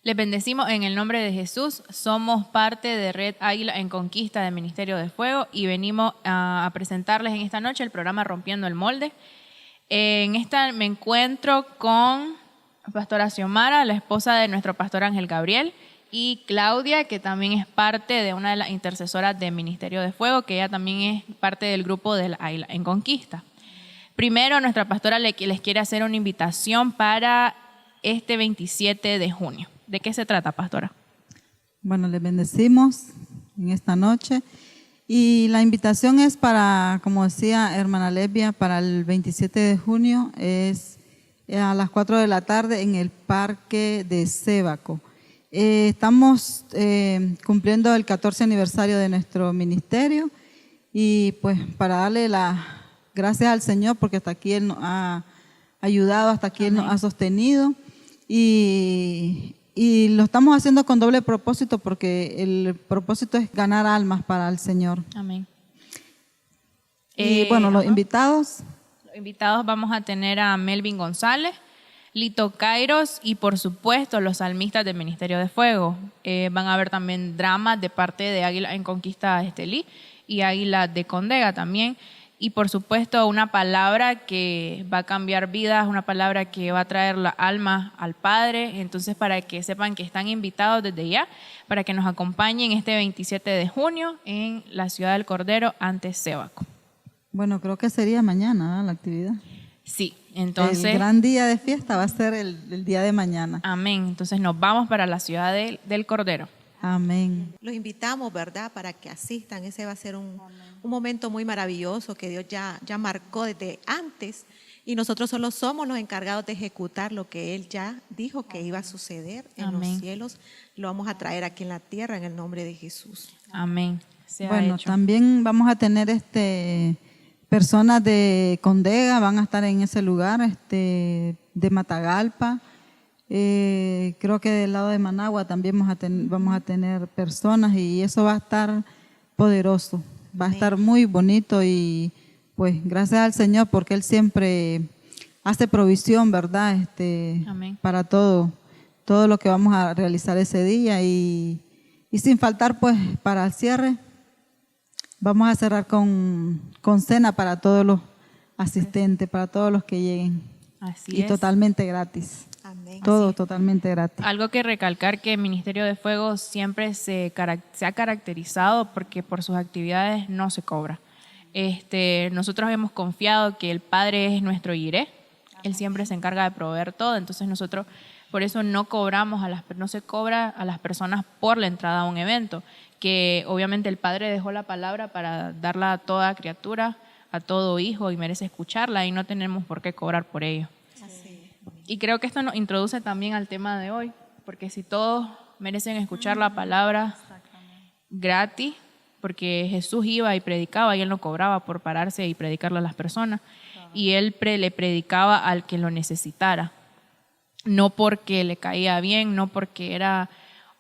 Les bendecimos en el nombre de Jesús. Somos parte de Red Águila en Conquista del Ministerio de Fuego y venimos a presentarles en esta noche el programa Rompiendo el Molde. En esta me encuentro con Pastora Xiomara, la esposa de nuestro pastor Ángel Gabriel, y Claudia, que también es parte de una de las intercesoras del Ministerio de Fuego, que ella también es parte del grupo de Águila en Conquista. Primero, nuestra pastora les quiere hacer una invitación para este 27 de junio. ¿De qué se trata, pastora? Bueno, les bendecimos en esta noche y la invitación es para, como decía hermana Lesbia, para el 27 de junio, es a las 4 de la tarde en el Parque de Sébaco. Estamos cumpliendo el 14 aniversario de nuestro ministerio y pues para darle las gracias al Señor porque hasta aquí Él nos ha ayudado, hasta aquí Él nos ha sostenido y lo estamos haciendo con doble propósito porque el propósito es ganar almas para el Señor. Amén. Y bueno, los invitados. Los invitados vamos a tener a Melvin González, Lito Kairos y por supuesto los salmistas del Ministerio de Fuego. Van a haber también dramas de parte de Águila en Conquista Estelí y Águila de Condega también. Y por supuesto una palabra que va a cambiar vidas, una palabra que va a traer la alma al Padre. Entonces para que sepan que están invitados desde ya, para que nos acompañen este 27 de junio en la ciudad del Cordero ante Sébaco. Bueno, creo que sería mañana, ¿no?, la actividad. Sí, entonces. El gran día de fiesta va a ser el día de mañana. Amén. Entonces nos vamos para la ciudad del Cordero. Amén. Los invitamos, ¿verdad?, para que asistan. Ese va a ser un momento muy maravilloso que Dios ya marcó desde antes y nosotros solo somos los encargados de ejecutar lo que Él ya dijo que iba a suceder en Amén. los cielos. Lo vamos a traer aquí en la tierra en el nombre de Jesús. Amén. Bueno, también vamos a tener personas de Condega, van a estar en ese lugar, de Matagalpa. Creo que del lado de Managua también vamos a tener personas y eso va a estar poderoso, va a estar muy bonito y pues gracias al Señor porque Él siempre hace provisión, ¿verdad? Amén. Para todo lo que vamos a realizar ese día y sin faltar pues para el cierre vamos a cerrar con cena para todos los asistentes, para todos los que lleguen. Así y es. Totalmente gratis. Amén. Todo totalmente gratis. Algo que recalcar que el Ministerio de Fuego siempre se ha caracterizado porque por sus actividades no se cobra. Nosotros hemos confiado que el Padre es nuestro Jiré. Él siempre se encarga de proveer todo, entonces nosotros por eso no se cobra a las personas por la entrada a un evento, que obviamente el Padre dejó la palabra para darla a toda criatura, a todo hijo y merece escucharla y no tenemos por qué cobrar por ello. Y creo que esto nos introduce también al tema de hoy, porque si todos merecen escuchar la palabra gratis, porque Jesús iba y predicaba y Él no cobraba por pararse y predicarle a las personas, y Él le predicaba al que lo necesitara, no porque le caía bien, no porque era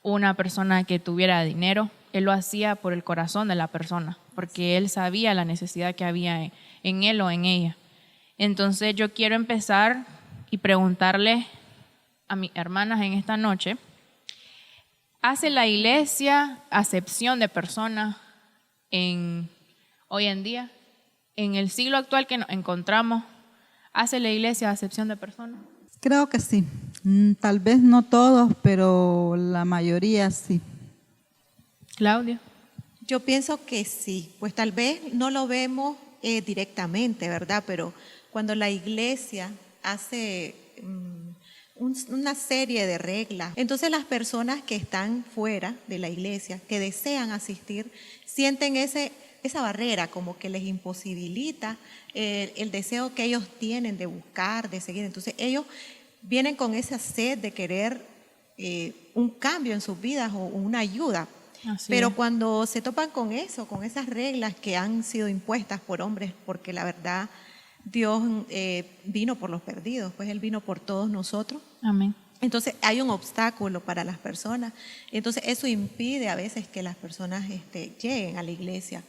una persona que tuviera dinero, Él lo hacía por el corazón de la persona, porque Él sabía la necesidad que había en él o en ella. Entonces yo quiero empezar y preguntarle a mis hermanas en esta noche, ¿hace la iglesia acepción de personas hoy en día? En el siglo actual que nos encontramos, ¿hace la iglesia acepción de personas? Creo que sí. Tal vez no todos, pero la mayoría sí. Claudia. Yo pienso que sí, pues tal vez no lo vemos directamente, ¿verdad? Pero cuando la iglesia hace una serie de reglas, entonces las personas que están fuera de la iglesia, que desean asistir, sienten esa barrera como que les imposibilita el deseo que ellos tienen de buscar, de seguir. Entonces ellos vienen con esa sed de querer un cambio en sus vidas o una ayuda. Pero cuando se topan con eso, con esas reglas que han sido impuestas por hombres, porque la verdad Dios vino por los perdidos, pues Él vino por todos nosotros. Amén. Entonces hay un obstáculo para las personas. Entonces eso impide a veces que las personas lleguen a la iglesia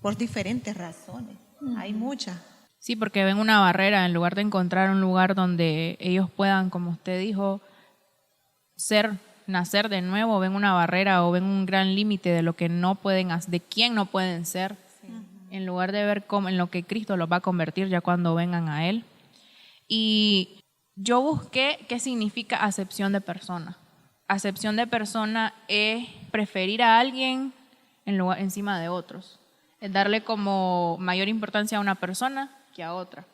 por diferentes razones. Hay muchas. Sí, porque ven una barrera en lugar de encontrar un lugar donde ellos puedan, como usted dijo, nacer de nuevo, ven una barrera o ven un gran límite de lo que no pueden hacer, de quién no pueden ser, en lugar de ver cómo, en lo que Cristo los va a convertir ya cuando vengan a Él. Y yo busqué qué significa acepción de persona. Acepción de persona es preferir a alguien encima de otros. Es darle como mayor importancia a una persona que a otra.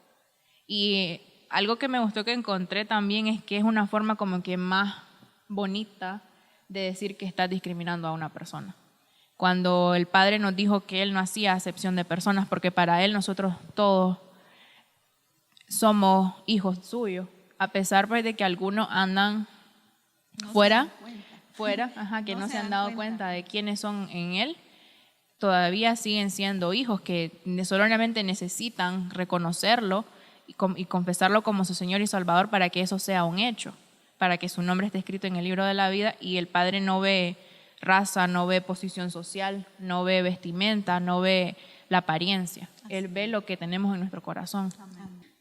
Y algo que me gustó que encontré también es que es una forma como que más bonita de decir que estás discriminando a una persona. Cuando el Padre nos dijo que Él no hacía acepción de personas, porque para Él nosotros todos somos hijos suyos, a pesar pues, de que algunos andan fuera, que no se han dado cuenta de quiénes son en Él, todavía siguen siendo hijos que solamente necesitan reconocerlo y confesarlo como su Señor y Salvador para que eso sea un hecho, para que su nombre esté escrito en el libro de la vida. Y el Padre no ve raza, no ve posición social, no ve vestimenta, no ve la apariencia. Él ve lo que tenemos en nuestro corazón.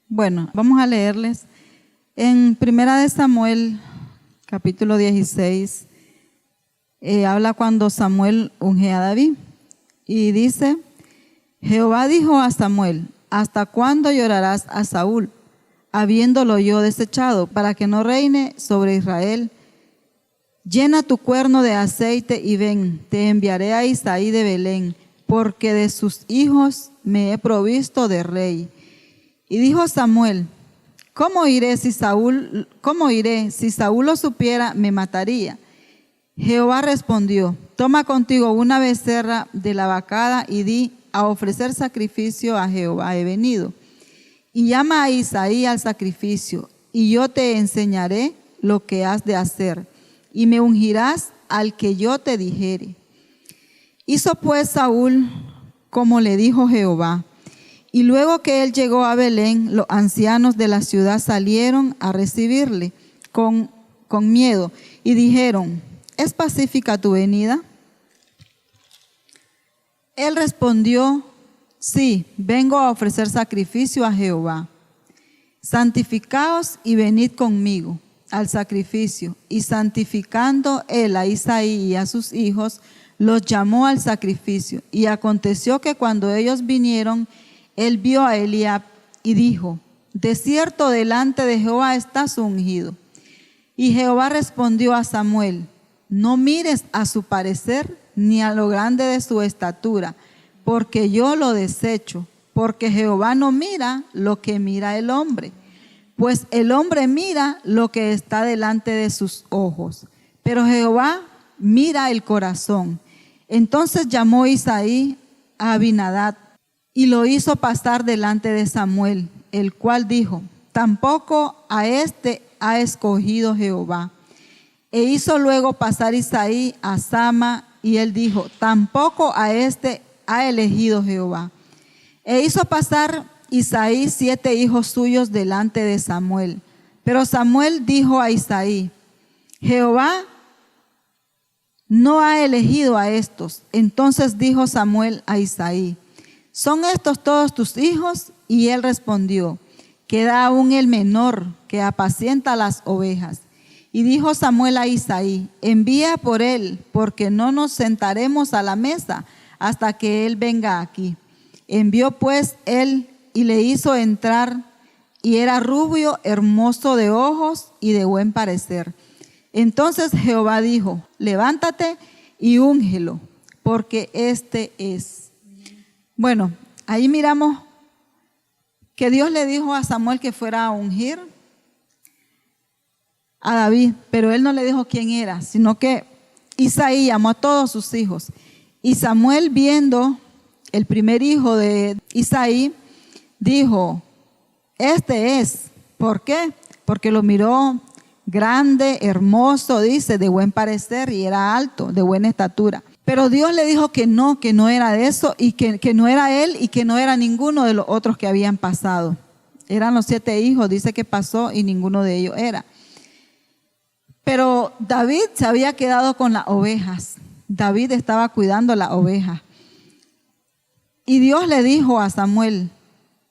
Bueno, vamos a leerles en 1 Samuel, capítulo 16, habla cuando Samuel unge a David y dice: Jehová dijo a Samuel: ¿hasta cuándo llorarás a Saúl, habiéndolo yo desechado, para que no reine sobre Israel? Llena tu cuerno de aceite y ven, te enviaré a Isaí de Belén, porque de sus hijos me he provisto de rey. Y dijo Samuel: ¿Cómo iré? Si Saúl lo supiera, me mataría. Jehová respondió: toma contigo una becerra de la vacada y di: a ofrecer sacrificio a Jehová he venido. Y llama a Isaí al sacrificio, y yo te enseñaré lo que has de hacer, y me ungirás al que yo te dijere. Hizo pues Saúl como le dijo Jehová. Y luego que él llegó a Belén, los ancianos de la ciudad salieron a recibirle con miedo y dijeron: ¿es pacífica tu venida? Él respondió: sí, vengo a ofrecer sacrificio a Jehová. Santificaos y venid conmigo al sacrificio. Y santificando él a Isaí y a sus hijos, los llamó al sacrificio. Y aconteció que cuando ellos vinieron, él vio a Eliab y dijo: de cierto delante de Jehová estás ungido. Y Jehová respondió a Samuel: no mires a su parecer ni a lo grande de su estatura, porque yo lo desecho. Porque Jehová no mira lo que mira el hombre, pues el hombre mira lo que está delante de sus ojos, pero Jehová mira el corazón. Entonces llamó Isaí a Abinadab y lo hizo pasar delante de Samuel, el cual dijo: tampoco a este ha escogido Jehová. E hizo luego pasar Isaí a Sama, y él dijo: tampoco a este ha elegido Jehová. E hizo pasar Isaí 7 hijos suyos delante de Samuel. Pero Samuel dijo a Isaí: Jehová no ha elegido a estos. Entonces dijo Samuel a Isaí: ¿son estos todos tus hijos? Y él respondió: queda aún el menor, que apacienta las ovejas. Y dijo Samuel a Isaí: envía por él, porque no nos sentaremos a la mesa hasta que él venga aquí. Envió pues él y le hizo entrar, y era rubio, hermoso de ojos y de buen parecer. Entonces Jehová dijo: levántate y úngelo, porque este es. Bueno, ahí miramos que Dios le dijo a Samuel que fuera a ungir a David, pero él no le dijo quién era, sino que Isaí llamó a todos sus hijos. Y Samuel, viendo el primer hijo de Isaí, dijo: este es. ¿Por qué? Porque lo miró grande, hermoso, dice, de buen parecer, y era alto, de buena estatura. Pero Dios le dijo que no era de eso, y que no era él, y que no era ninguno de los otros que habían pasado. Eran los 7 hijos, dice que pasó, y ninguno de ellos era. Pero David se había quedado con las ovejas. David estaba cuidando las ovejas. Y Dios le dijo a Samuel: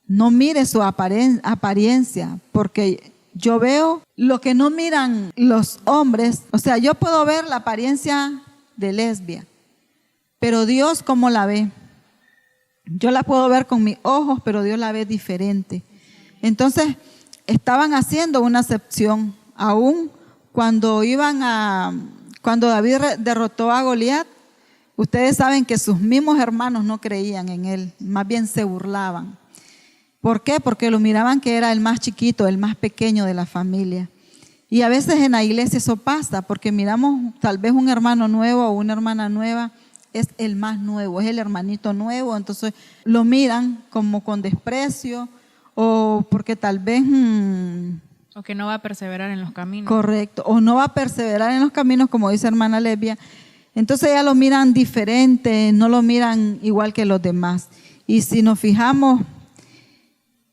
no mire su apariencia, porque yo veo lo que no miran los hombres. O sea, yo puedo ver la apariencia de lesbia, pero Dios ¿cómo la ve? Yo la puedo ver con mis ojos, pero Dios la ve diferente. Entonces, estaban haciendo una acepción, aún cuando cuando David derrotó a Goliat. Ustedes saben que sus mismos hermanos no creían en él, más bien se burlaban. ¿Por qué? Porque lo miraban que era el más chiquito, el más pequeño de la familia. Y a veces en la iglesia eso pasa, porque miramos tal vez un hermano nuevo o una hermana nueva, es el más nuevo, es el hermanito nuevo, entonces lo miran como con desprecio o porque tal vez... O que no va a perseverar en los caminos. Correcto, o no va a perseverar en los caminos, como dice hermana Lesbia. Entonces ya lo miran diferente, no lo miran igual que los demás. Y si nos fijamos,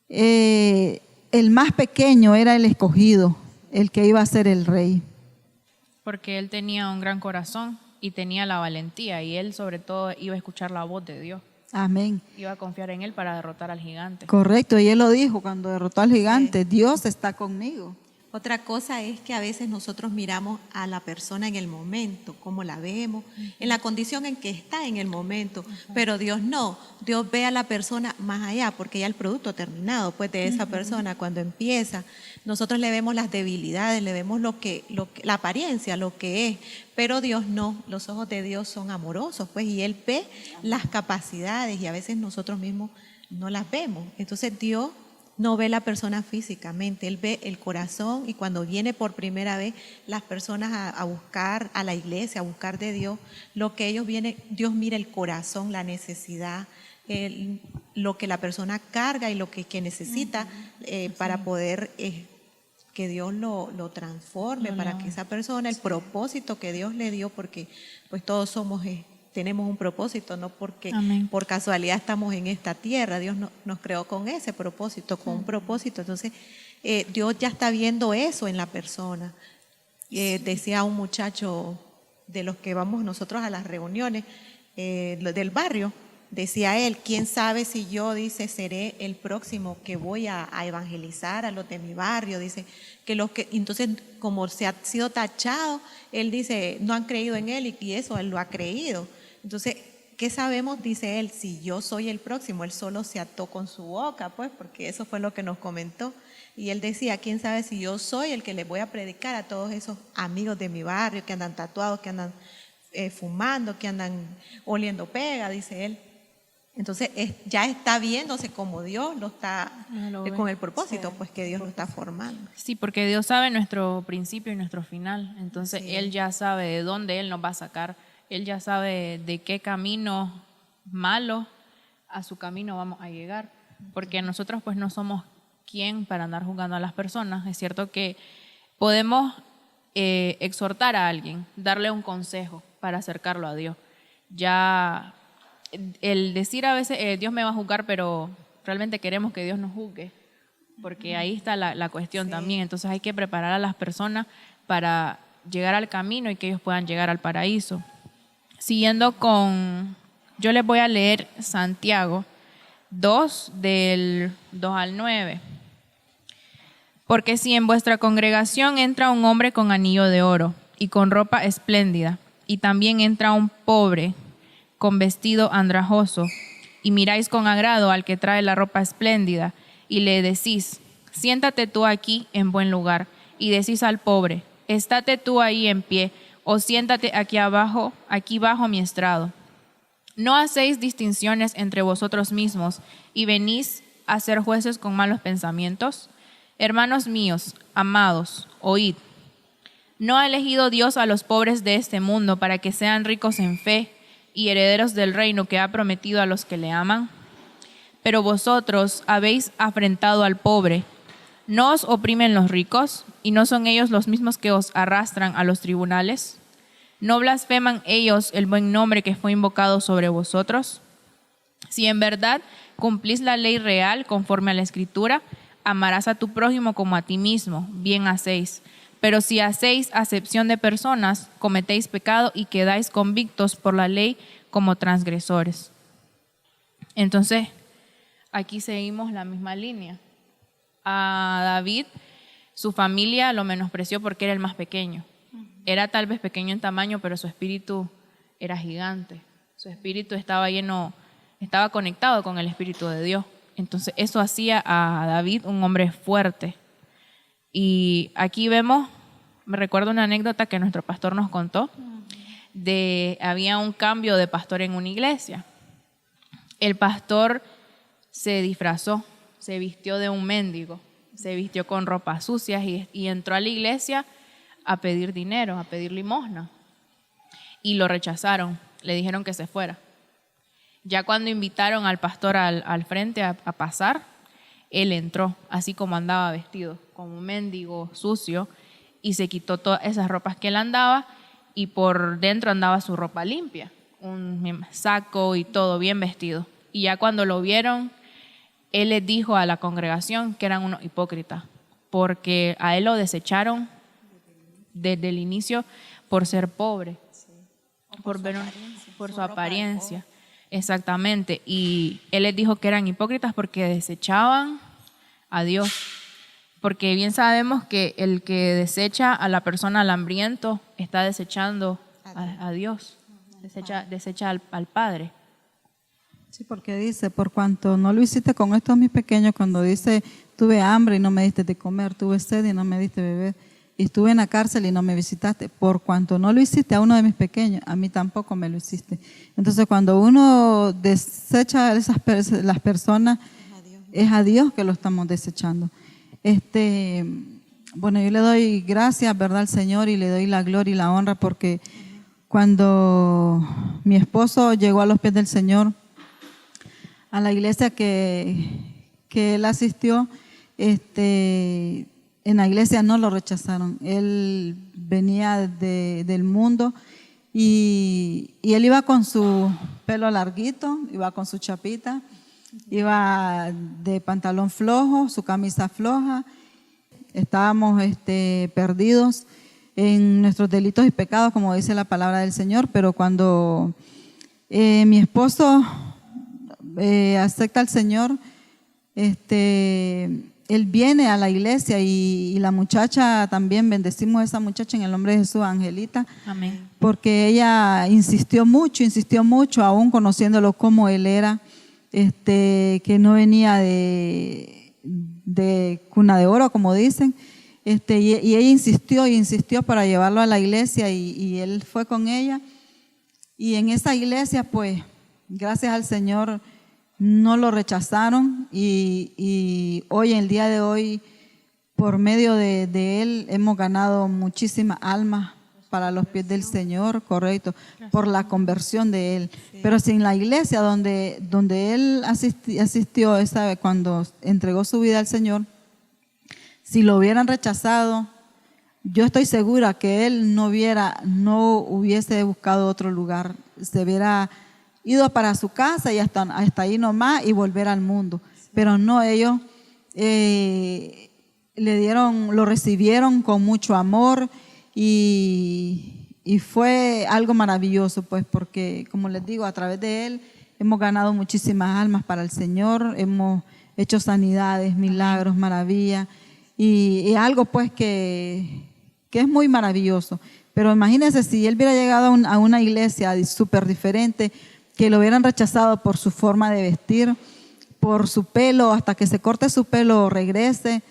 el más pequeño era el escogido, el que iba a ser el rey. Porque él tenía un gran corazón y tenía la valentía, y él sobre todo iba a escuchar la voz de Dios. Amén. Iba a confiar en él para derrotar al gigante. Correcto, y él lo dijo cuando derrotó al gigante, Dios está conmigo. Otra cosa es que a veces nosotros miramos a la persona en el momento, cómo la vemos, en la condición en que está en el momento, pero Dios no, Dios ve a la persona más allá, porque ya el producto terminado, pues de esa persona cuando empieza, nosotros le vemos las debilidades, le vemos la apariencia, lo que es, pero Dios no, los ojos de Dios son amorosos, pues, y Él ve las capacidades y a veces nosotros mismos no las vemos. Entonces Dios no ve la persona físicamente, Él ve el corazón, y cuando viene por primera vez las personas a buscar a la iglesia, a buscar de Dios, lo que ellos vienen, Dios mira el corazón, la necesidad, lo que la persona carga y lo que necesita para poder que Dios lo transforme, para que esa persona, el propósito que Dios le dio, porque pues todos tenemos un propósito, no porque por casualidad estamos en esta tierra. Dios nos creó con ese propósito, con un propósito. Entonces, Dios ya está viendo eso en la persona. Decía un muchacho de los que vamos nosotros a las reuniones del barrio, decía él, quién sabe si yo, dice, seré el próximo que voy a evangelizar a los de mi barrio, dice, entonces como se ha sido tachado, él dice, no han creído en él, y eso él lo ha creído. Entonces, ¿qué sabemos? Dice él, si yo soy el próximo. Él solo se ató con su boca, pues, porque eso fue lo que nos comentó. Y él decía, quién sabe si yo soy el que les voy a predicar a todos esos amigos de mi barrio que andan tatuados, que andan fumando, que andan oliendo pega, dice él. Entonces, ya está viéndose como Dios lo está, con el propósito, pues, que Dios lo está formando. Sí, porque Dios sabe nuestro principio y nuestro final. Entonces, Él ya sabe de dónde Él nos va a sacar. Él ya sabe de qué camino malo a su camino vamos a llegar, porque nosotros pues no somos quien para andar juzgando a las personas. Es cierto que podemos exhortar a alguien, darle un consejo para acercarlo a Dios. Ya el decir a veces Dios me va a juzgar, pero realmente queremos que Dios nos juzgue, porque ahí está la cuestión también. Entonces hay que preparar a las personas para llegar al camino y que ellos puedan llegar al paraíso. Siguiendo yo les voy a leer Santiago 2, del 2 al 9. Porque si en vuestra congregación entra un hombre con anillo de oro y con ropa espléndida, y también entra un pobre con vestido andrajoso, y miráis con agrado al que trae la ropa espléndida, y le decís, siéntate tú aquí en buen lugar, y decís al pobre, estate tú ahí en pie, o siéntate aquí bajo mi estrado. ¿No hacéis distinciones entre vosotros mismos y venís a ser jueces con malos pensamientos? Hermanos míos, amados, oíd. ¿No ha elegido Dios a los pobres de este mundo para que sean ricos en fe y herederos del reino que ha prometido a los que le aman? Pero vosotros habéis afrentado al pobre. ¿No os oprimen los ricos? ¿Y no son ellos los mismos que os arrastran a los tribunales? ¿No blasfeman ellos el buen nombre que fue invocado sobre vosotros? Si en verdad cumplís la ley real conforme a la Escritura, amarás a tu prójimo como a ti mismo, bien hacéis. Pero si hacéis acepción de personas, cometéis pecado y quedáis convictos por la ley como transgresores. Entonces, aquí seguimos la misma línea. A David, Su familia lo menospreció porque era el más pequeño. Era tal vez pequeño en tamaño, pero su espíritu era gigante. Su espíritu estaba conectado con el Espíritu de Dios. Entonces eso hacía a David un hombre fuerte. Y aquí vemos, me recuerdo una anécdota que nuestro pastor nos contó, había un cambio de pastor en una iglesia. El pastor se disfrazó, se vistió de un mendigo, se vistió con ropas sucias y entró a la iglesia a pedir dinero, a pedir limosna. Y lo rechazaron, le dijeron que se fuera. Ya cuando invitaron al pastor al frente a pasar, él entró, así como andaba vestido, como un mendigo sucio, y se quitó todas esas ropas que él andaba, y por dentro andaba su ropa limpia, un saco y todo bien vestido. Y ya cuando lo vieron, él les dijo a la congregación que eran unos hipócritas, porque a él lo desecharon desde el inicio por ser pobre, por su apariencia. Exactamente. Y él les dijo que eran hipócritas porque desechaban a Dios. Porque bien sabemos que el que desecha a la persona al hambriento está desechando a Dios, desecha al Padre. Sí, porque dice, por cuanto no lo hiciste con estos mis pequeños, cuando dice, tuve hambre y no me diste de comer, tuve sed y no me diste de beber, y estuve en la cárcel y no me visitaste, por cuanto no lo hiciste a uno de mis pequeños, a mí tampoco me lo hiciste. Entonces, cuando uno desecha a las personas, es a Dios que lo estamos desechando. Bueno, yo le doy gracias, ¿verdad?, al Señor, y le doy la gloria y la honra, porque cuando mi esposo llegó a los pies del Señor, a la iglesia que él asistió, en la iglesia no lo rechazaron. Él venía del mundo y él iba con su pelo larguito, iba con su chapita, iba de pantalón flojo, su camisa floja. Estábamos perdidos en nuestros delitos y pecados, como dice la palabra del Señor, pero cuando mi esposo acepta al Señor, él viene a la iglesia y la muchacha también, bendecimos a esa muchacha en el nombre de Jesús, Angelita. Amén. Porque ella insistió mucho, aún conociéndolo como él era, que no venía de cuna de oro, como dicen, y ella insistió para llevarlo a la iglesia y él fue con ella. Y en esa iglesia, pues, gracias al Señor, no lo rechazaron y hoy, en el día de hoy, por medio de él, hemos ganado muchísimas almas para los pies del Señor, correcto, por la conversión de él. Sí. Pero sin la iglesia donde él asistió cuando entregó su vida al Señor, si lo hubieran rechazado, yo estoy segura que él no hubiese buscado otro lugar, se hubiera ido para su casa y hasta ahí nomás y volver al mundo. Pero no, ellos lo recibieron con mucho amor y fue algo maravilloso, pues, porque, como les digo, a través de él hemos ganado muchísimas almas para el Señor, hemos hecho sanidades, milagros, maravillas, y algo, pues, que es muy maravilloso. Pero imagínense si él hubiera llegado a una iglesia súper diferente, que lo hubieran rechazado por su forma de vestir, por su pelo, hasta que se corte su pelo o regrese,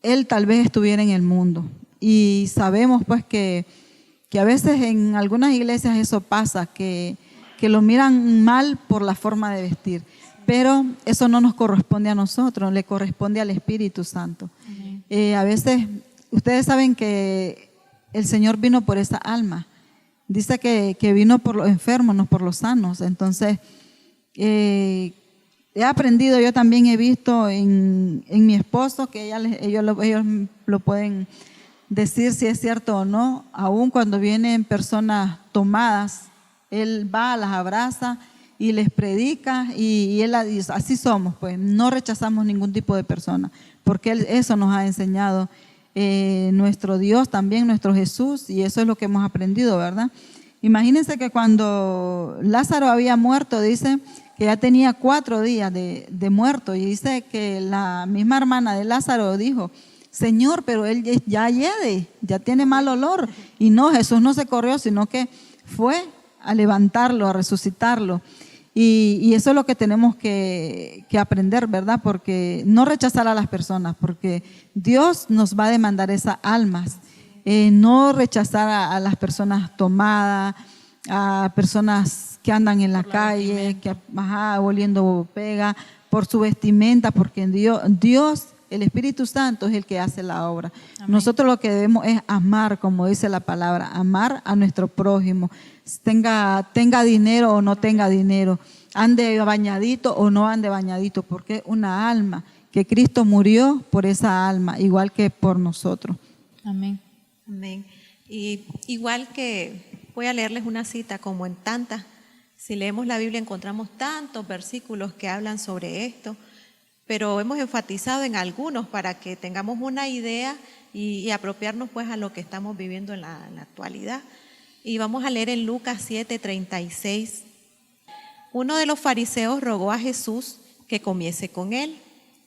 él tal vez estuviera en el mundo. Y sabemos, pues, que a veces en algunas iglesias eso pasa, que lo miran mal por la forma de vestir. Pero eso no nos corresponde a nosotros, le corresponde al Espíritu Santo. A veces, ustedes saben que el Señor vino por esa alma. Dice que vino por los enfermos, no por los sanos. Entonces, he aprendido, yo también he visto en mi esposo, que ellos lo pueden decir si es cierto o no, aún cuando vienen personas tomadas, él va, las abraza y les predica y él dice, así somos, pues no rechazamos ningún tipo de persona, porque eso nos ha enseñado nuestro Dios también, nuestro Jesús, y eso es lo que hemos aprendido, ¿verdad? Imagínense que cuando Lázaro había muerto, dice que ya tenía 4 días de muerto, y dice que la misma hermana de Lázaro dijo, Señor, pero él ya hiede, ya tiene mal olor. Y no, Jesús no se corrió, sino que fue a levantarlo, a resucitarlo. Y eso es lo que tenemos que aprender, ¿verdad? Porque no rechazar a las personas, porque Dios nos va a demandar esas almas. No rechazar a las personas tomadas, a personas que andan en la calle, que oliendo pega, por su vestimenta, porque Dios, el Espíritu Santo es el que hace la obra. Amén. Nosotros lo que debemos es amar, como dice la palabra, amar a nuestro prójimo, tenga dinero o no tenga dinero, ande bañadito o no ande bañadito, porque es una alma, que Cristo murió por esa alma, igual que por nosotros. Amén. Amén. Y igual que voy a leerles una cita como en tantas, si leemos la Biblia encontramos tantos versículos que hablan sobre esto, pero hemos enfatizado en algunos para que tengamos una idea y apropiarnos pues a lo que estamos viviendo en la actualidad. Y vamos a leer en Lucas 7:36. Uno de los fariseos rogó a Jesús que comiese con él,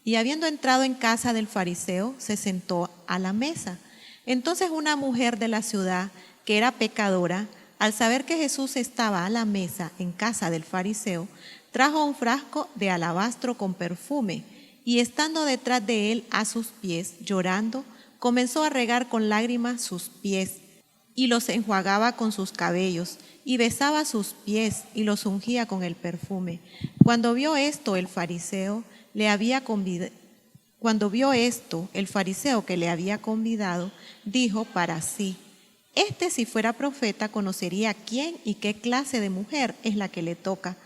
y habiendo entrado en casa del fariseo, se sentó a la mesa. Entonces una mujer de la ciudad, que era pecadora, al saber que Jesús estaba a la mesa en casa del fariseo, trajo un frasco de alabastro con perfume, y estando detrás de él a sus pies, llorando, comenzó a regar con lágrimas sus pies, y los enjuagaba con sus cabellos, y besaba sus pies, y los ungía con el perfume. Cuando vio esto, el fariseo que le había convidado, dijo para sí: este, si fuera profeta, conocería quién y qué clase de mujer es la que le toca,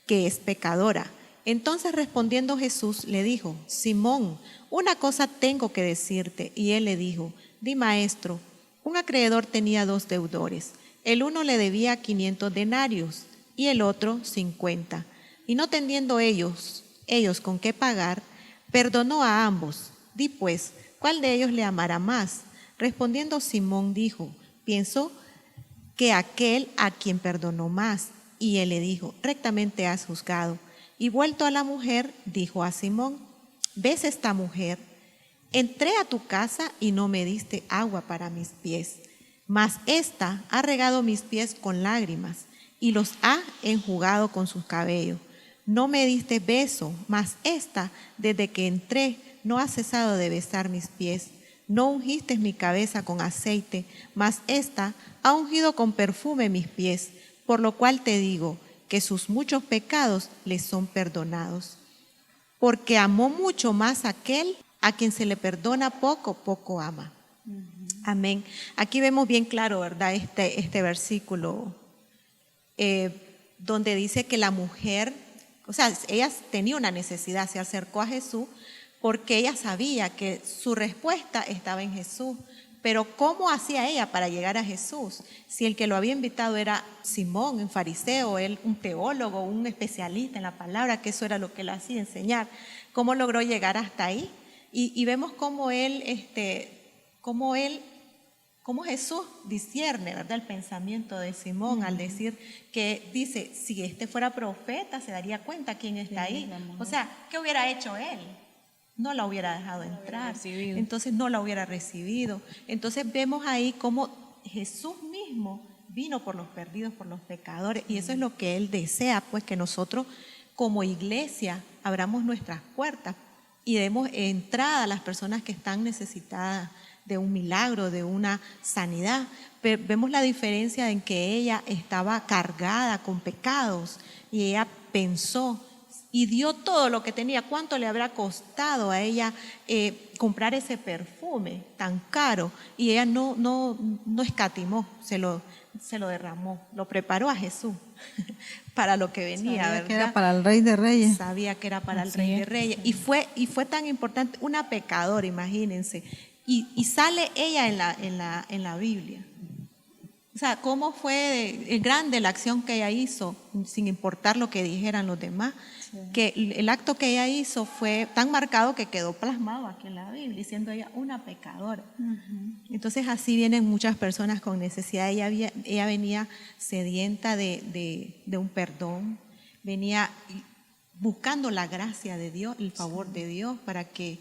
que es pecadora. Entonces respondiendo Jesús le dijo: Simón, una cosa tengo que decirte. Y él le dijo: di, maestro. Un acreedor tenía 2 deudores. El uno le debía 500 denarios y el otro 50. Y no teniendo ellos con qué pagar, perdonó a ambos. Di pues, ¿cuál de ellos le amará más? Respondiendo Simón dijo: pienso que aquel a quien perdonó más. Y él le dijo: rectamente has juzgado. Y vuelto a la mujer, dijo a Simón: ¿ves esta mujer? Entré a tu casa y no me diste agua para mis pies, mas ésta ha regado mis pies con lágrimas y los ha enjugado con sus cabellos. No me diste beso, mas ésta, desde que entré, no ha cesado de besar mis pies. No ungiste mi cabeza con aceite, mas ésta ha ungido con perfume mis pies, por lo cual te digo que sus muchos pecados les son perdonados. Porque amó mucho más aquel a quien se le perdona poco, poco ama. Amén. Aquí vemos bien claro, ¿verdad? Este versículo donde dice que la mujer, o sea, ella tenía una necesidad, se acercó a Jesús porque ella sabía que su respuesta estaba en Jesús. Pero ¿cómo hacía ella para llegar a Jesús? Si el que lo había invitado era Simón, un fariseo, él un teólogo, un especialista en la palabra, que eso era lo que él hacía, enseñar. ¿Cómo logró llegar hasta ahí? Y vemos cómo Jesús discierne, ¿verdad?, el pensamiento de Simón al decir que dice: si este fuera profeta se daría cuenta quién está ahí. O sea, ¿qué hubiera hecho él? No la hubiera dejado entrar, entonces no la hubiera recibido. Entonces vemos ahí cómo Jesús mismo vino por los perdidos, por los pecadores, y eso es lo que Él desea, pues que nosotros como iglesia abramos nuestras puertas y demos entrada a las personas que están necesitadas de un milagro, de una sanidad. Pero vemos la diferencia en que ella estaba cargada con pecados y ella pensó y dio todo lo que tenía. ¿Cuánto le habrá costado a ella comprar ese perfume tan caro? Y ella no escatimó, se lo derramó, lo preparó a Jesús para lo que venía. Sabía ¿verdad? que era para el Rey de Reyes. Sabía que era para el Rey de Reyes. Y fue tan importante, una pecadora, imagínense. Y sale ella en la Biblia. O sea, cómo fue grande la acción que ella hizo, sin importar lo que dijeran los demás. Sí. Que el acto que ella hizo fue tan marcado que quedó plasmado aquí en la Biblia, siendo ella una pecadora. Entonces así vienen muchas personas con necesidad. Ella venía sedienta de un perdón, venía buscando la gracia de Dios, el favor de Dios, para que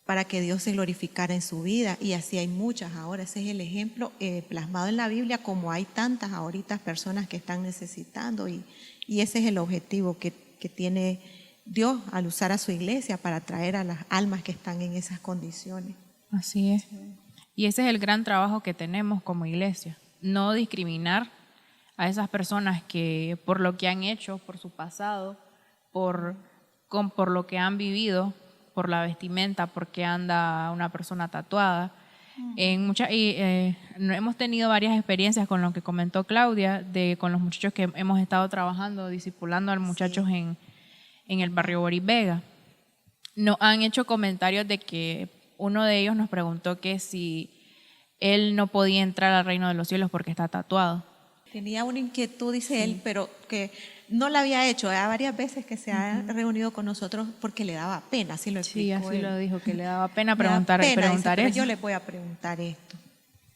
para que Dios se glorificara en su vida. Y así hay muchas ahora. Ese es el ejemplo plasmado en la Biblia, como hay tantas ahorita personas que están necesitando. Y ese es el objetivo que tiene Dios al usar a su iglesia para traer a las almas que están en esas condiciones. Así es. Y ese es el gran trabajo que tenemos como iglesia. No discriminar a esas personas que por lo que han hecho, por su pasado, por lo que han vivido, por la vestimenta, porque anda una persona tatuada. Hemos tenido varias experiencias con lo que comentó Claudia, con los muchachos que hemos estado trabajando, discipulando a los muchachos en el barrio Boris Vega. Nos han hecho comentarios de que uno de ellos nos preguntó que si él no podía entrar al reino de los cielos porque está tatuado. Tenía una inquietud, dice él, pero que no la había hecho. Hay varias veces que se ha reunido con nosotros porque le daba pena, así lo explicó. Sí, así él. Lo dijo, que le daba pena preguntar dice, pero eso. yo le voy a preguntar esto.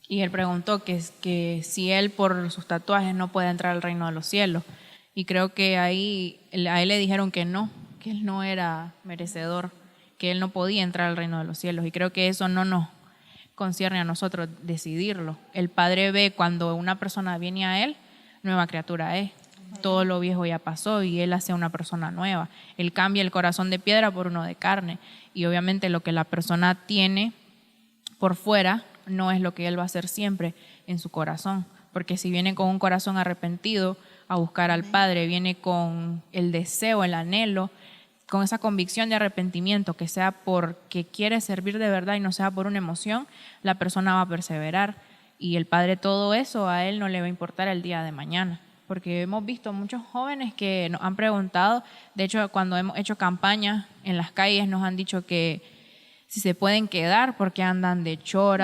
Y él preguntó que si él por sus tatuajes no puede entrar al reino de los cielos. Y creo que ahí a él le dijeron que él no era merecedor, que él no podía entrar al reino de los cielos. Y creo que eso no nos concierne a nosotros decidirlo. El Padre ve cuando una persona viene a él, nueva criatura es. Todo lo viejo ya pasó y él hace una persona nueva. Él cambia el corazón de piedra por uno de carne. Y obviamente lo que la persona tiene por fuera no es lo que él va a hacer siempre en su corazón. Porque si viene con un corazón arrepentido a buscar al Padre, viene con el deseo, el anhelo, con esa convicción de arrepentimiento, que sea porque quiere servir de verdad y no sea por una emoción, la persona va a perseverar. Y el Padre todo eso a él no le va a importar el día de mañana. Porque hemos visto muchos jóvenes que nos han preguntado, de hecho cuando hemos hecho campañas en las calles nos han dicho que si se pueden quedar porque andan de chor,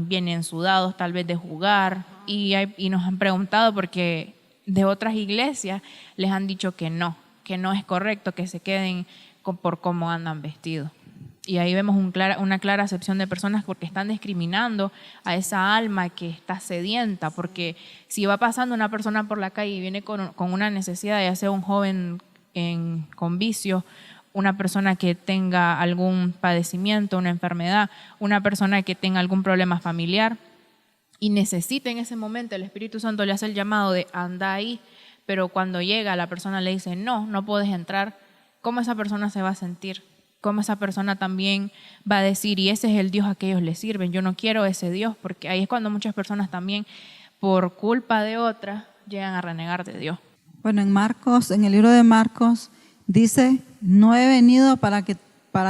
vienen sudados tal vez de jugar y nos han preguntado porque de otras iglesias les han dicho que no es correcto que se queden por cómo andan vestidos. Y ahí vemos una clara acepción de personas porque están discriminando a esa alma que está sedienta, porque si va pasando una persona por la calle y viene con una necesidad, ya sea un joven con vicio, una persona que tenga algún padecimiento, una enfermedad, una persona que tenga algún problema familiar y necesita en ese momento, el Espíritu Santo le hace el llamado de anda ahí, pero cuando llega la persona le dice no puedes entrar, ¿cómo esa persona se va a sentir? ¿Cómo esa persona también va a decir, y ese es el Dios a que ellos les sirven? Yo no quiero ese Dios, porque ahí es cuando muchas personas también, por culpa de otras, llegan a renegar de Dios. Bueno, en el libro de Marcos, dice, no he venido para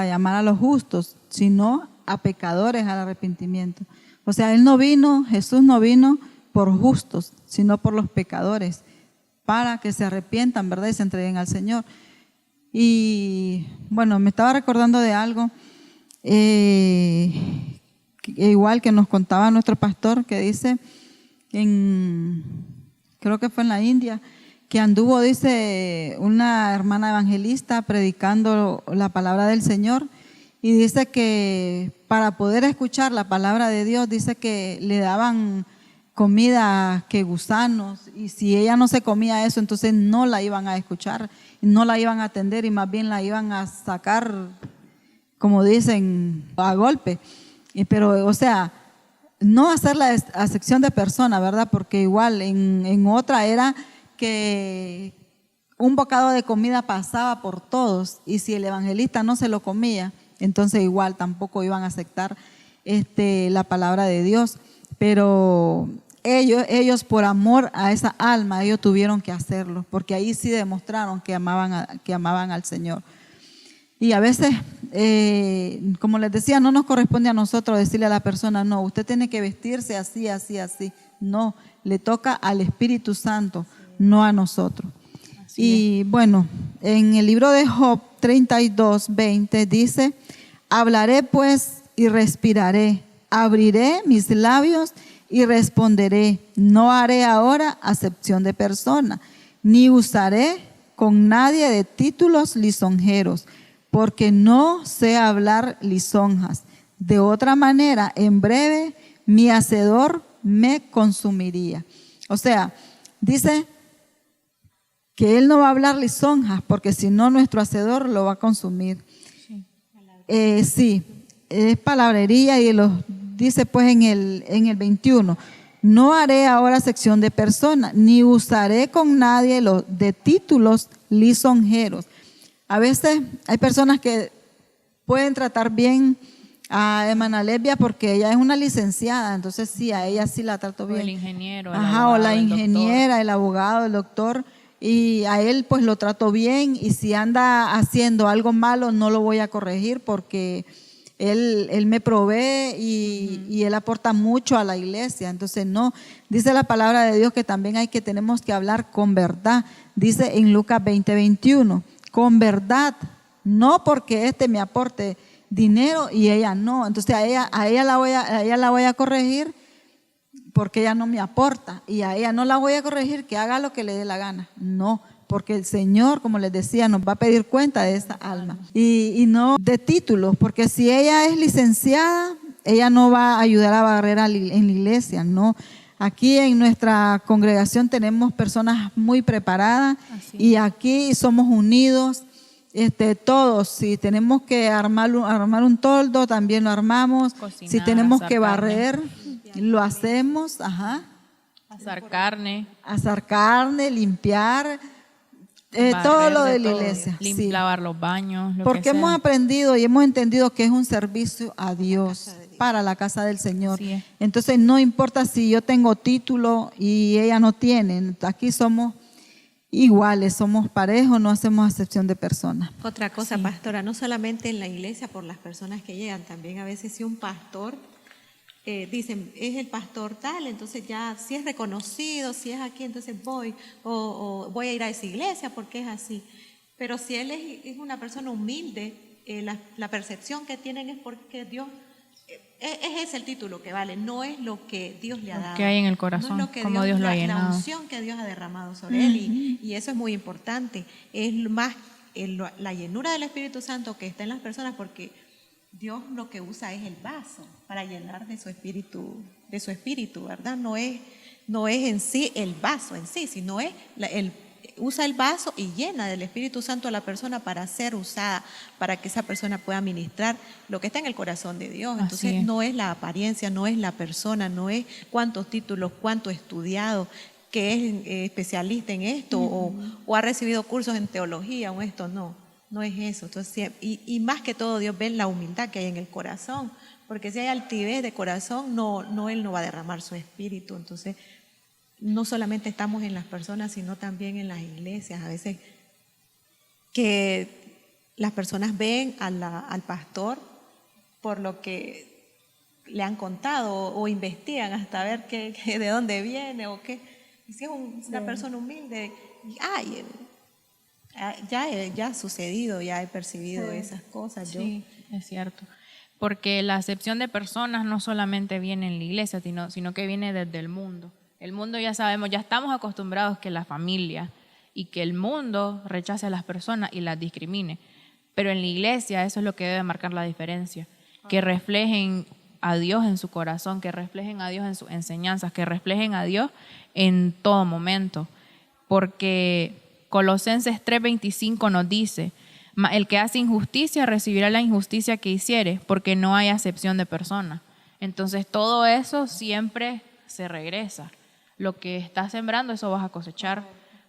llamar a los justos, sino a pecadores al arrepentimiento. O sea, Jesús no vino por justos, sino por los pecadores, para que se arrepientan, ¿verdad? Y se entreguen al Señor. Y bueno, me estaba recordando de algo, igual que nos contaba nuestro pastor, que dice, creo que fue en la India, que anduvo, dice, una hermana evangelista predicando la palabra del Señor, y dice que para poder escuchar la palabra de Dios, dice que le daban comida que gusanos, y si ella no se comía eso, entonces no la iban a escuchar, no la iban a atender y más bien la iban a sacar, como dicen, a golpe. Pero, o sea, no hacer la acepción de persona, ¿verdad? Porque igual en otra era que un bocado de comida pasaba por todos y si el evangelista no se lo comía, entonces igual tampoco iban a aceptar la palabra de Dios. Pero ellos por amor a esa alma, ellos tuvieron que hacerlo, porque ahí sí demostraron que amaban al Señor. Y a veces, como les decía, no nos corresponde a nosotros decirle a la persona, no, usted tiene que vestirse así, así, así. No, le toca al Espíritu Santo, no a nosotros. Y bueno, en el libro de Job 32:20 dice, hablaré pues y respiraré, abriré mis labios y responderé, no haré ahora acepción de persona, ni usaré con nadie de títulos lisonjeros, porque no sé hablar lisonjas. De otra manera, en breve, mi hacedor me consumiría. O sea, dice que él no va a hablar lisonjas, porque si no, nuestro hacedor lo va a consumir. Sí, es palabrería y los dice pues en el 21. No haré ahora acepción de persona, ni usaré con nadie de títulos lisonjeros. A veces hay personas que pueden tratar bien a hermana Lesbia porque ella es una licenciada, entonces sí, a ella sí la trato bien. O el ingeniero, el Ajá, abogado, o la el ingeniera, doctor. el abogado, el doctor, y a él pues lo trato bien, y si anda haciendo algo malo no lo voy a corregir porque él me provee y él aporta mucho a la iglesia. Entonces no, dice la palabra de Dios que también tenemos que hablar con verdad. Dice en Lucas 20:21, con verdad, no porque me aporte dinero y ella no. Entonces a ella la voy a corregir porque ella no me aporta, y a ella no la voy a corregir que haga lo que le dé la gana. No, porque el Señor, como les decía, nos va a pedir cuenta de esta alma y no de títulos, porque si ella es licenciada, ella no va a ayudar a barrer en la iglesia, no. Aquí en nuestra congregación tenemos personas muy preparadas y aquí somos unidos. Todos, si tenemos que armar un toldo, también lo armamos. Cocinar, si tenemos asar que carne. barrer, lo hacemos. Ajá. Asar carne, Asar carne, limpiar, todo barrer lo de de la todo, iglesia. Sí. lavar los baños, lo Porque que hemos sea. aprendido y hemos entendido que es un servicio a Dios, para la casa del Señor. Así es. Entonces no importa si yo tengo título y ella no tiene, aquí somos iguales, somos parejos, no hacemos acepción de personas. Otra cosa, pastora, no solamente en la iglesia por las personas que llegan, también a veces si un pastor, dicen, es el pastor tal, entonces ya si es reconocido, si es aquí, entonces voy, o voy a ir a esa iglesia porque es así. Pero si él es una persona humilde, la percepción que tienen es porque Dios, es ese el título que vale, no es lo que Dios le ha dado. Que hay en el corazón, no es lo que como Dios lo ha la llenado. unción que Dios ha derramado sobre él, y eso es muy importante. Es más la llenura del Espíritu Santo que está en las personas, porque Dios lo que usa es el vaso para llenar de su espíritu, ¿verdad? No es en sí el vaso en sí, sino es usa el vaso y llena del Espíritu Santo a la persona para ser usada, para que esa persona pueda ministrar lo que está en el corazón de Dios. Entonces no es la apariencia, no es la persona, no es cuántos títulos, cuánto estudiado, que es especialista en esto, o ha recibido cursos en teología o esto, no es eso. Entonces, y más que todo Dios ve la humildad que hay en el corazón, porque si hay altivez de corazón, Él no va a derramar su espíritu. Entonces, no solamente estamos en las personas, sino también en las iglesias. A veces que las personas ven al pastor por lo que le han contado o investigan hasta ver de dónde viene o qué. Y si es una persona humilde, ya ha sucedido, ya he percibido esas cosas. Sí, es cierto. Porque la acepción de personas no solamente viene en la iglesia, sino que viene desde el mundo. El mundo ya sabemos, ya estamos acostumbrados que la familia y que el mundo rechace a las personas y las discrimine. Pero en la iglesia eso es lo que debe marcar la diferencia. Que reflejen a Dios en su corazón, que reflejen a Dios en sus enseñanzas, que reflejen a Dios en todo momento. Porque Colosenses 3:25 nos dice: el que hace injusticia recibirá la injusticia que hiciere, porque no hay acepción de persona. Entonces todo eso siempre se regresa. Lo que estás sembrando, eso vas a cosechar.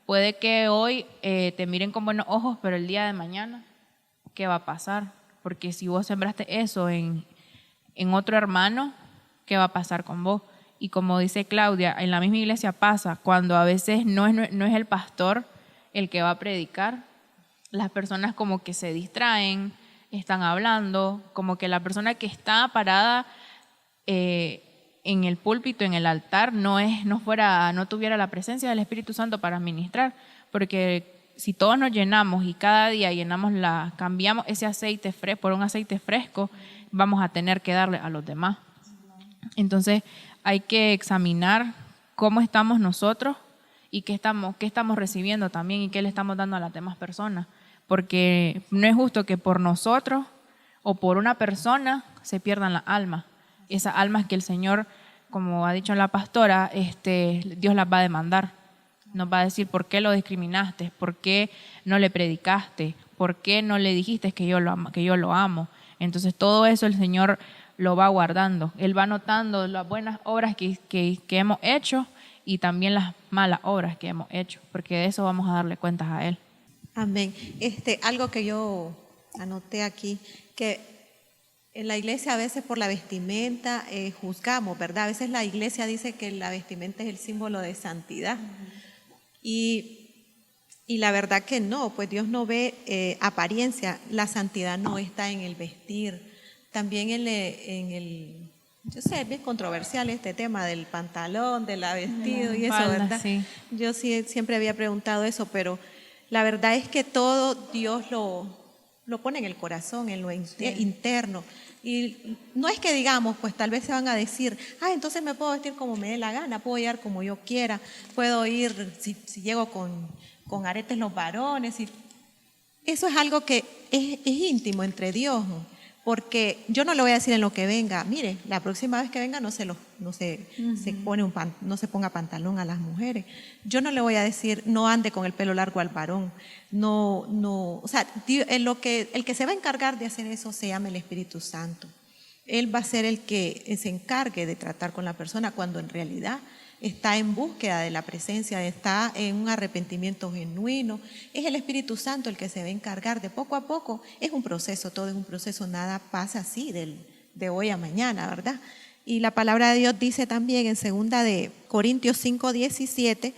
Puede que hoy te miren con buenos ojos, pero el día de mañana, ¿qué va a pasar? Porque si vos sembraste eso en otro hermano, ¿qué va a pasar con vos? Y como dice Claudia, en la misma iglesia pasa, cuando a veces no es el pastor el que va a predicar, las personas como que se distraen, están hablando, como que la persona que está parada en el púlpito, en el altar, no tuviera la presencia del Espíritu Santo para ministrar, porque si todos nos llenamos y cada día cambiamos ese aceite por un aceite fresco, vamos a tener que darle a los demás. Entonces hay que examinar cómo estamos nosotros y qué estamos recibiendo también y qué le estamos dando a las demás personas, porque no es justo que por nosotros o por una persona se pierdan las almas. Esas almas que el Señor, como ha dicho la pastora, Dios las va a demandar. Nos va a decir por qué lo discriminaste, por qué no le predicaste, por qué no le dijiste que yo lo amo. Entonces todo eso el Señor lo va guardando. Él va notando las buenas obras que hemos hecho y también las malas obras que hemos hecho, porque de eso vamos a darle cuentas a Él. Amén. Algo que yo anoté aquí, que en la iglesia a veces por la vestimenta juzgamos, ¿verdad? A veces la iglesia dice que la vestimenta es el símbolo de santidad. Y la verdad que no, pues Dios no ve apariencia, la santidad no está en el vestir. También yo sé, es bien controversial este tema del pantalón, del vestido y eso, Falda, ¿verdad? sí. Yo sí siempre había preguntado eso, pero la verdad es que todo Dios lo pone en el corazón, en lo interno. Y no es que digamos, pues tal vez se van a decir, entonces me puedo vestir como me dé la gana, puedo llegar como yo quiera, puedo ir, si llego con aretes los varones. Eso es algo que es íntimo entre Dios, ¿no? Porque yo no le voy a decir en lo que venga, mire, la próxima vez que venga no se ponga pantalón a las mujeres. Yo no le voy a decir, no ande con el pelo largo al varón. O sea, el que se va a encargar de hacer eso se llama el Espíritu Santo. Él va a ser el que se encargue de tratar con la persona cuando en realidad está en búsqueda de la presencia, está en un arrepentimiento genuino. Es el Espíritu Santo el que se va a encargar de poco a poco. Es un proceso, todo es un proceso, nada pasa así de hoy a mañana, ¿verdad? Y la palabra de Dios dice también en 2 de Corintios 5:17,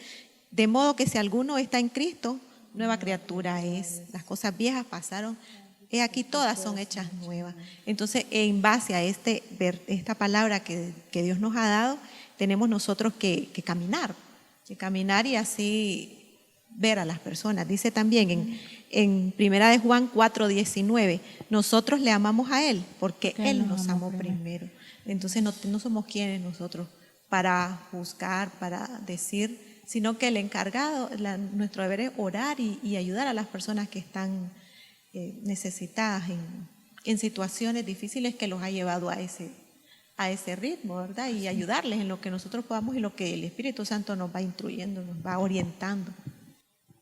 de modo que si alguno está en Cristo, nueva criatura es. Las cosas viejas pasaron, aquí todas son hechas nuevas. Entonces, en base a esta palabra que Dios nos ha dado, tenemos nosotros que caminar y así ver a las personas. Dice también en 1 de Juan 4:19, nosotros le amamos a Él porque Él nos amó primero. Entonces no somos quienes nosotros para juzgar, para decir, sino que el encargado, nuestro deber es orar y ayudar a las personas que están necesitadas en situaciones difíciles que los ha llevado a ese ritmo, ¿verdad? Y ayudarles en lo que nosotros podamos y lo que el Espíritu Santo nos va instruyendo, nos va orientando.